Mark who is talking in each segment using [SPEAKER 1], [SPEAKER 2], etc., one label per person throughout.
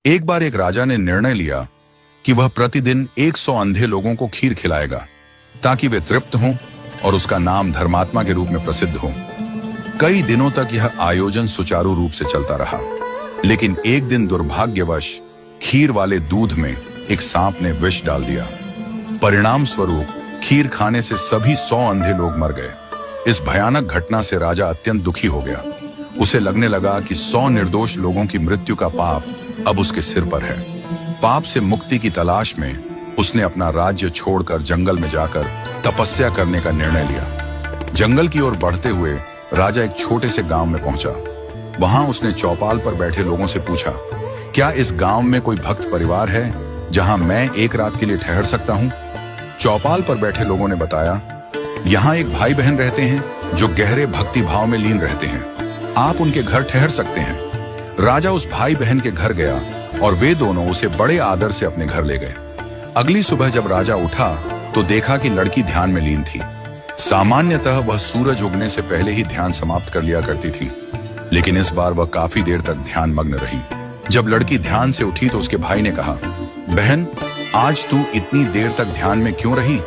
[SPEAKER 1] एक बार एक राजा ने निर्णय लिया कि वह प्रतिदिन 100 अंधे लोगों को खीर खिलाएगा ताकि वे तृप्त हों और उसका नाम धर्मात्मा के रूप में प्रसिद्ध हो। कई दिनों तक यह आयोजन सुचारू रूप से चलता रहा, लेकिन एक दिन दुर्भाग्यवश खीर वाले दूध में एक सांप ने विष डाल दिया। परिणाम स्वरूप खीर खाने से सभी 100 अंधे लोग मर गए। इस भयानक घटना से राजा अत्यंत दुखी हो गया। उसे लगने लगा कि 100 निर्दोष लोगों की मृत्यु का पाप अब उसके सिर पर है। पाप से मुक्ति की तलाश में उसने अपना राज्य छोड़कर जंगल में जाकर तपस्या करने का निर्णय लिया। जंगल की ओर बढ़ते हुए राजा एक छोटे से गांव में पहुंचा। वहां उसने चौपाल पर बैठे लोगों से पूछा, क्या इस गांव में कोई भक्त परिवार है जहां मैं एक रात के लिए ठहर सकता हूं? चौपाल पर बैठे लोगों ने बताया, यहाँ एक भाई बहन रहते हैं जो गहरे भक्ति भाव में लीन रहते हैं, आप उनके घर ठहर सकते हैं। राजा उस भाई बहन के घर गया और वे दोनों उसे बड़े आदर से अपने घर ले गए। अगली सुबह जब राजा उठा तो देखा कि लड़की ध्यान में लीन थी। सामान्यतः वह सूरज उगने से पहले ही ध्यान समाप्त कर लिया करती थी, लेकिन इस बार वह काफी देर तक ध्यान मग्न रही। जब लड़की ध्यान से उठी तो उसके भाई ने कहा, बहन, आज तू इतनी देर तक ध्यान में क्यों रही?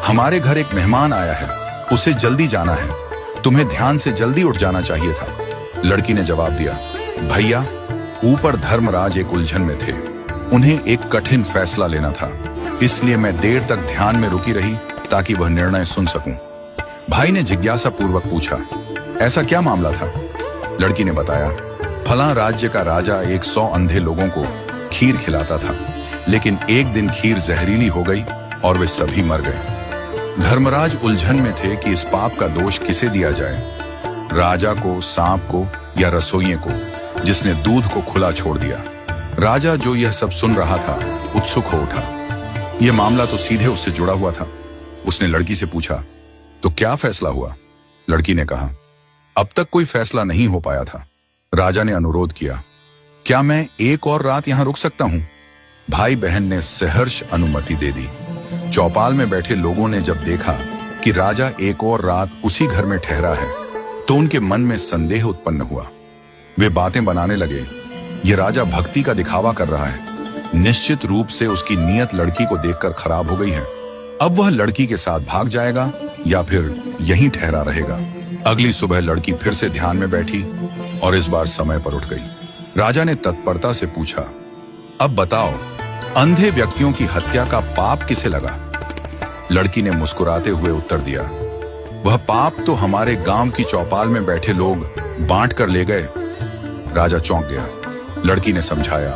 [SPEAKER 1] हमारे घर एक मेहमान आया है, उसे जल्दी जाना है, तुम्हें ध्यान से जल्दी उठ जाना चाहिए था। लड़की ने जवाब दिया, भैया, ऊपर धर्मराज एक उलझन में थे, उन्हें एक कठिन फैसला लेना था, इसलिए मैं देर तक ध्यान में रुकी रही ताकि वह निर्णय सुन सकूं। भाई ने जिज्ञासा पूर्वक पूछा, ऐसा क्या मामला था? लड़की ने बताया, फला राज्य का राजा 100 अंधे लोगों को खीर खिलाता था, लेकिन एक दिन खीर जहरीली हो गई और वे सभी मर गए। धर्मराज उलझन में थे कि इस पाप का दोष किसे दिया जाए, राजा को, सांप को या रसोइये को जिसने दूध को खुला छोड़ दिया। राजा जो यह सब सुन रहा था उत्सुक हो उठा। यह मामला तो सीधे उससे जुड़ा हुआ था। उसने लड़की से पूछा, तो क्या फैसला हुआ? लड़की ने कहा, अब तक कोई फैसला नहीं हो पाया था। राजा ने अनुरोध किया, क्या मैं एक और रात यहां रुक सकता हूं? भाई बहन ने सहर्ष अनुमति दे दी। चौपाल में बैठे लोगों ने जब देखा कि राजा एक और रात उसी घर में ठहरा है तो उनके मन में संदेह उत्पन्न हुआ। वे बातें बनाने लगे, ये राजा भक्ति का दिखावा कर रहा है, निश्चित रूप से उसकी नीयत लड़की को देखकर खराब हो गई है। अब वह लड़की के साथ भाग जाएगा या फिर यहीं ठहरा रहेगा। अगली सुबह लड़की फिर से ध्यान में बैठी और इस बार समय पर उठ गई। राजा ने तत्परता से पूछा, अब बताओ, अंधे व्यक्तियों की हत्या का पाप किसे लगा? लड़की ने मुस्कुराते हुए उत्तर दिया, वह पाप तो हमारे गांव की चौपाल में बैठे लोग बांट कर ले गए। राजा चौंक गया। लड़की ने समझाया,